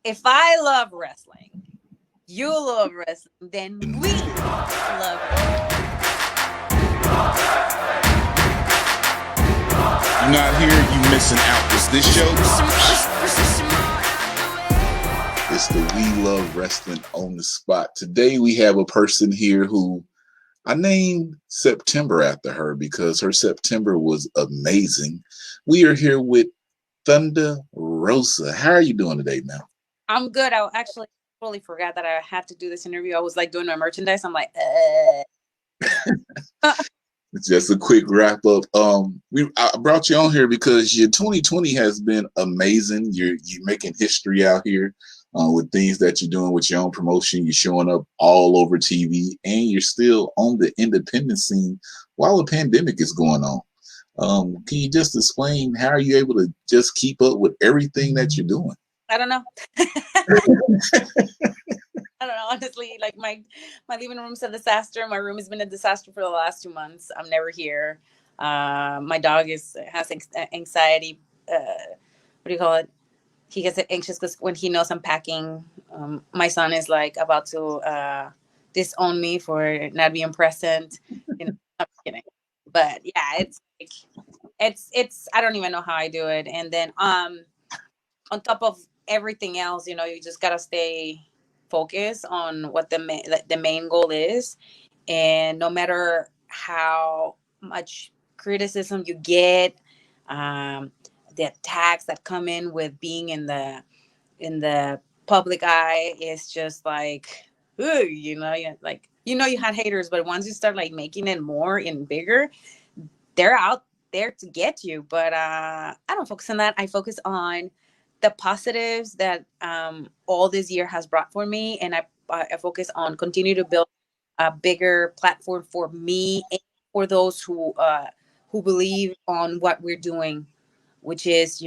if I love wrestling, you love wrestling, then we love wrestling. You're not here, you missing out. Is this show? It's the We Love Wrestling on the Spot. Today we have a person here who I named September after her because her September was amazing. We are here with Thunder Rosa. How are you doing today, man? I'm good. I actually totally forgot that I had to do this interview. I was like doing my merchandise. I'm like, It's just a quick wrap up. I brought you on here because your 2020 has been amazing. You're making history out here with things that you're doing with your own promotion. You're showing up all over TV, and you're still on the independent scene while the pandemic is going on. Can you just explain how are you able to just keep up with everything that you're doing? I don't know. I don't know. Honestly, like my living room's a disaster. My room has been a disaster for the last 2 months. I'm never here. My dog has anxiety. What do you call it? He gets anxious because when he knows I'm packing. My son is like about to disown me for not being present. I'm kidding, but yeah, it's like it's. I don't even know how I do it. And then on top of everything else, you just gotta stay focused on what the main goal is, and no matter how much criticism you get, um, the attacks that come in with being in the public eye is just like, ooh, like you had haters, but once you start like making it more and bigger, they're out there to get you. But I don't focus on that. I focus on the positives that all this year has brought for me, and I focus on continue to build a bigger platform for me and for those who believe on what we're doing, which is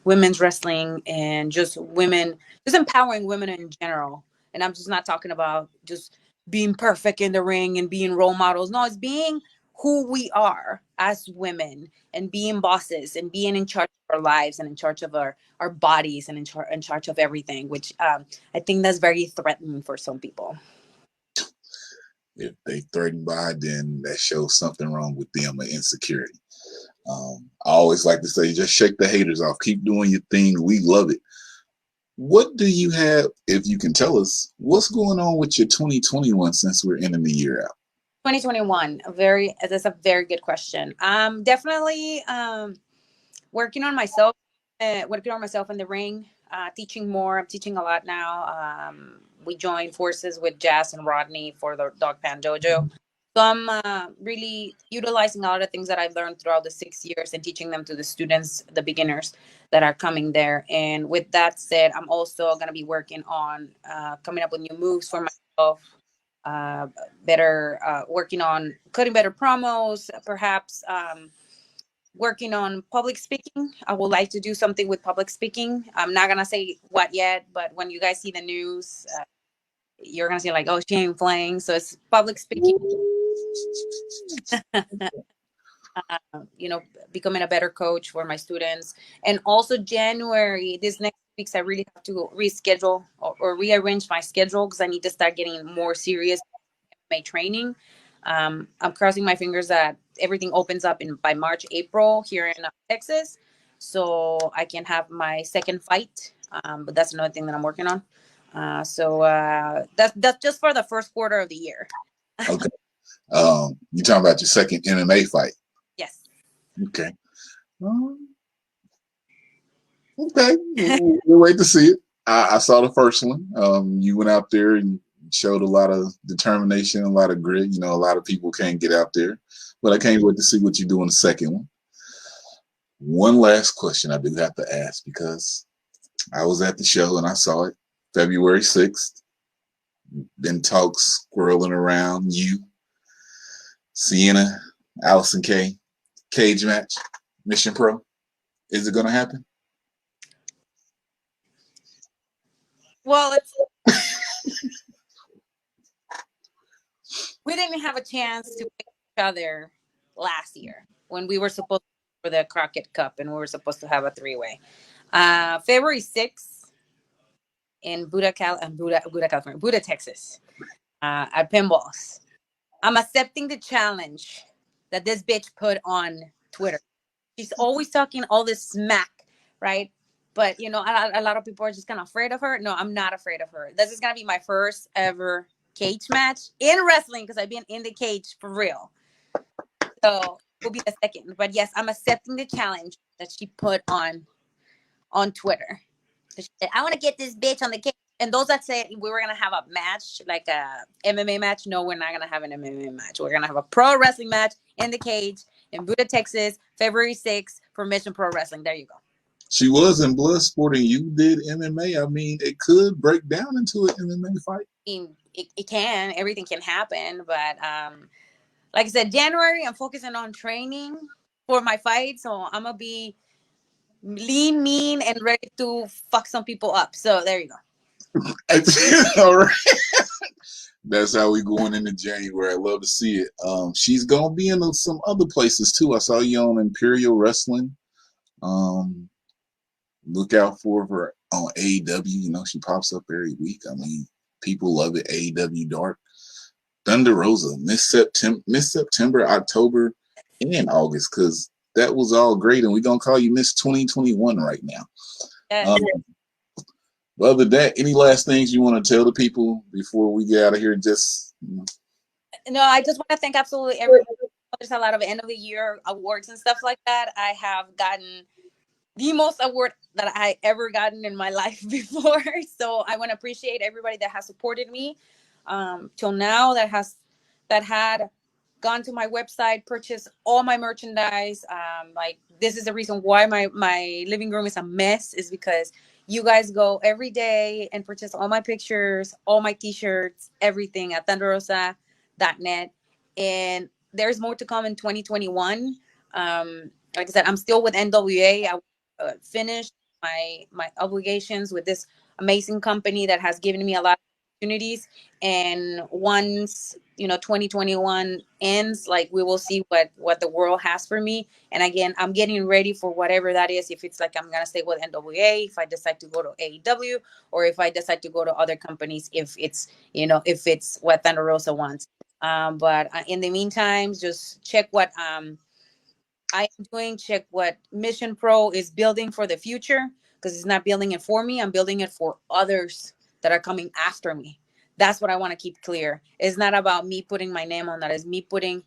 women's wrestling and just women, just empowering women in general. And I'm just not talking about just being perfect in the ring and being role models. No, it's being who we are as women and being bosses and being in charge of our lives and in charge of our bodies and in charge of everything, which I think that's very threatening for some people. If they threatened by, then that shows something wrong with them or insecurity. I always like to say, just shake the haters off. Keep doing your thing. We love it. What do you have, if you can tell us, what's going on with your 2021 since we're ending the year out? 2021, that's a very good question. Definitely working on myself, in the ring, teaching more. I'm teaching a lot now. We joined forces with Jazz and Rodney for the Dog Pan Dojo. So I'm really utilizing a lot of things that I've learned throughout the 6 years and teaching them to the students, the beginners that are coming there. And with that said, I'm also going to be working on coming up with new moves for myself, uh, better working on cutting better promos, perhaps working on public speaking. I would like to do something with public speaking. I'm not gonna say what yet, but when you guys see the news, you're gonna see like, oh, she ain't playing. So it's public speaking. You know, becoming a better coach for my students, and also January, this next weeks, I really have to reschedule or rearrange my schedule because I need to start getting more serious my training. I'm crossing my fingers that everything opens up by March, April here in Texas, so I can have my second fight. But that's another thing that I'm working on. So that's just for the first quarter of the year. Okay. You talking about your second MMA fight? Yes. Okay. Okay. We'll wait to see it. I saw the first one. You went out there and showed a lot of determination, a lot of grit. You know, a lot of people can't get out there, but I can't wait to see what you do in the second one. One last question I do have to ask because I was at the show and I saw it February 6th. Been talks swirling around you, Sienna, Allison K, cage match, Mission Pro. Is it going to happen? Well, we didn't have a chance to pick each other last year when we were supposed to for the Crockett Cup and we were supposed to have a three-way. February 6th, in Buda, Texas, at Pinballs. I'm accepting the challenge that this bitch put on Twitter. She's always talking all this smack, right? But a lot of people are just kind of afraid of her. No, I'm not afraid of her. This is gonna be my first ever cage match in wrestling because I've been in the cage for real. So will be the second. But yes, I'm accepting the challenge that she put on Twitter. She said, I want to get this bitch on the cage. And those that said we were gonna have a match, like a MMA match, no, we're not gonna have an MMA match. We're gonna have a pro wrestling match in the cage in Buda, Texas, February 6th for Mission Pro Wrestling. There you go. She was in Bloodsport and you did MMA. I mean, it could break down into an MMA fight. I mean, it can, everything can happen, but like I said, January, I'm focusing on training for my fight, so I'm gonna be lean, mean, and ready to fuck some people up. So there you go. All right. That's how we going into January. I love to see it. She's gonna be in some other places too. I saw you on Imperial Wrestling. Look out for her on AEW. You know, she pops up every week. I mean, people love it. AEW Dark. Thunder Rosa, Miss September, October, and August, because that was all great. And we're gonna call you Miss 2021 right now. Yes. But other than that, any last things you want to tell the people before we get out of here? Just No, I just want to thank absolutely everyone. There's a lot of end of the year awards and stuff like that. I have gotten the most award that I ever gotten in my life before. So I want to appreciate everybody that has supported me till now, that had gone to my website, purchased all my merchandise. Like this is the reason why my living room is a mess, is because you guys go every day and purchase all my pictures, all my t-shirts, everything at thunderrosa.net. And there's more to come in 2021. Like I said, I'm still with NWA. I finished my obligations with this amazing company that has given me a lot of opportunities. And once 2021 ends, like we will see what the world has for me. And again, I'm getting ready for whatever that is. If it's like I'm gonna stay with NWA, if I decide to go to AEW, or if I decide to go to other companies, if it's what Thunder Rosa wants. But in the meantime, just check what I am doing, check what Mission Pro is building for the future, because it's not building it for me. I'm building it for others that are coming after me. That's what I want to keep clear. It's not about me putting my name on that. It's me putting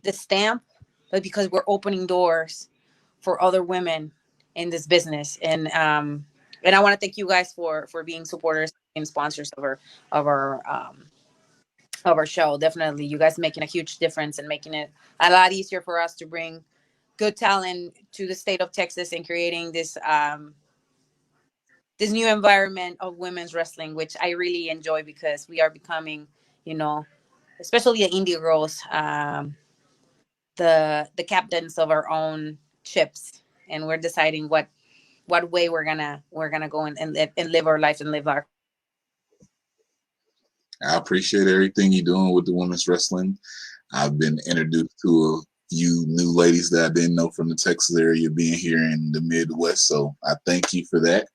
the stamp, but because we're opening doors for other women in this business. And I want to thank you guys for being supporters and sponsors of our show. Definitely, you guys making a huge difference and making it a lot easier for us to bring good talent to the state of Texas and creating this new environment of women's wrestling, which I really enjoy, because we are becoming, especially the indie girls, the captains of our own ships, and we're deciding what way we're gonna go and live our life and live our. I appreciate everything you're doing with the women's wrestling. I've been introduced to a few new ladies that I didn't know from the Texas area being here in the Midwest. So I thank you for that.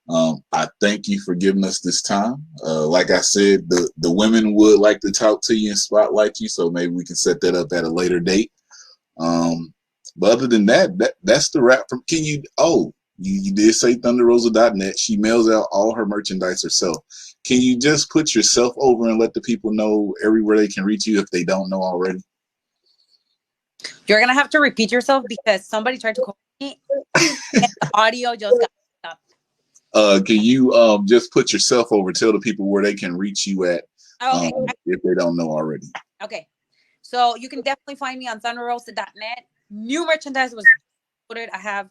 I thank you for giving us this time. Like I said, the women would like to talk to you and spotlight you, so maybe we can set that up at a later date. But other than that's the wrap. Can you? Oh, you did say ThunderRosa.net. She mails out all her merchandise herself. Can you just put yourself over and let the people know everywhere they can reach you if they don't know already? You're gonna have to repeat yourself because somebody tried to call me and the audio just got stopped. Can you just put yourself over, tell the people where they can reach you at, Okay. if they don't know already? Okay. So you can definitely find me on thunderrosa.net. New merchandise was put. I have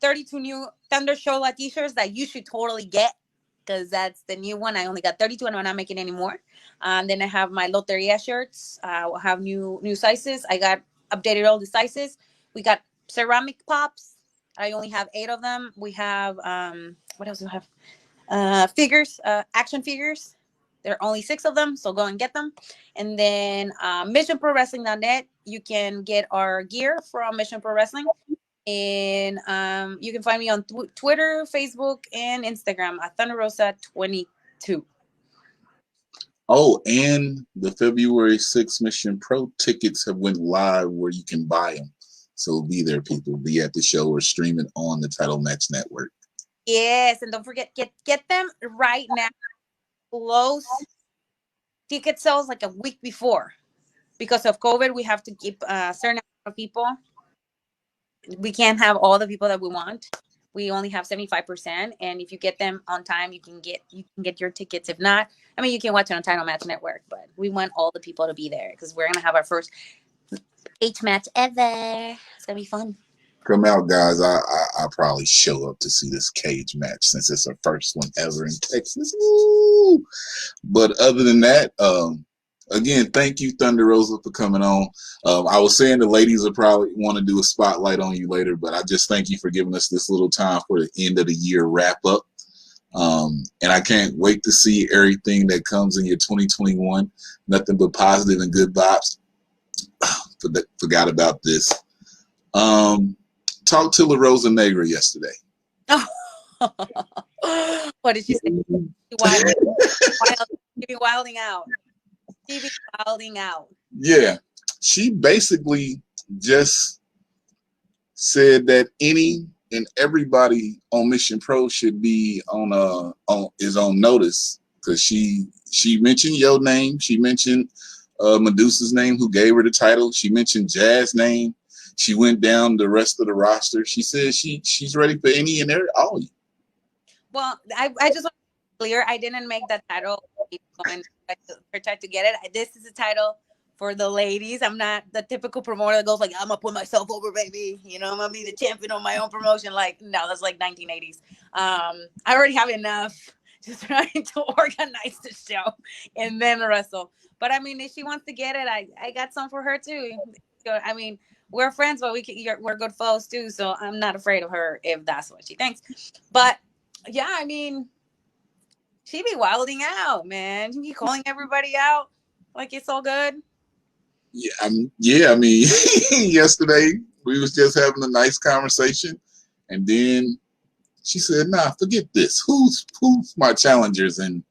32 new Thunder Shola t-shirts that you should totally get, because that's the new one. I only got 32 and I'm not making any more. Then I have my Loteria shirts. I have new sizes. I got updated all the sizes. We got ceramic pops. I only have 8 of them. We have what else do we have? Figures, action figures. There are only 6 of them, so go and get them. And then missionprowrestling.net, you can get our gear from Mission Pro Wrestling. And you can find me on Twitter, Facebook, and Instagram at Thunder Rosa 22. Oh, and the February 6th Mission Pro tickets have went live where you can buy them. So be there, people. Be at the show or stream it on the Title Match Network. Yes, and don't forget, get them right now. Close ticket sales like a week before. Because of COVID, we have to keep a certain amount of people. We can't have all the people that we want. We only have 75%, and if you get them on time, you can get your tickets. If not, I mean, you can watch it on Title Match Network. But we want all the people to be there because we're gonna have our first H match ever. It's gonna be fun. Come out, guys. I probably show up to see this cage match since it's our first one ever in Texas. Woo! But other than that, again, thank you, Thunder Rosa, for coming on. I was saying the ladies will probably want to do a spotlight on you later, but I just thank you for giving us this little time for the end of the year wrap up. And I can't wait to see everything that comes in your 2021. Nothing but positive and good vibes. Forgot about this. Talked to La Rosa Negra yesterday. What did she say? She be wilding out. She be wilding out. Yeah, she basically just said that any and everybody on Mission Pro should be on notice because she mentioned your name, she mentioned Medusa's name, who gave her the title, she mentioned Jazz's name, she went down the rest of the roster. She said she's ready for any and all. Well, I just want to be clear. I didn't make that title and try to get it. This is a title for the ladies. I'm not the typical promoter that goes like, I'm gonna put myself over, baby. You know, I'm gonna be the champion on my own promotion. Like, no, that's like 1980s. I already have enough. Just trying to organize the show and then wrestle. But I mean, if she wants to get it, I got some for her too. I mean, we're friends, but we're good foes too. So I'm not afraid of her if that's what she thinks. But yeah, I mean, she be wilding out, man. She be calling everybody out like it's all good. Yeah, I mean, yesterday we was just having a nice conversation, and then she said, "Nah, forget this. Who's my challengers?" And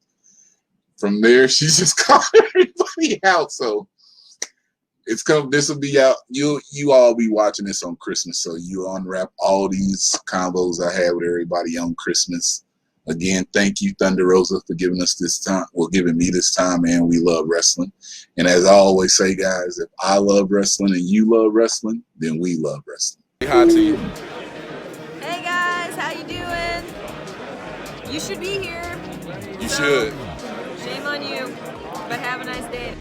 from there, she just called everybody out. So it's come. This will be out. You all be watching this on Christmas, so you unwrap all these combos I had with everybody on Christmas. Again, thank you, Thunder Rosa, for giving us this time. Well, giving me this time, and we love wrestling. And as I always say, guys, if I love wrestling and you love wrestling, then we love wrestling. Hi to you. Hey guys, how you doing? You should be here. You should. Shame on you, but have a nice day.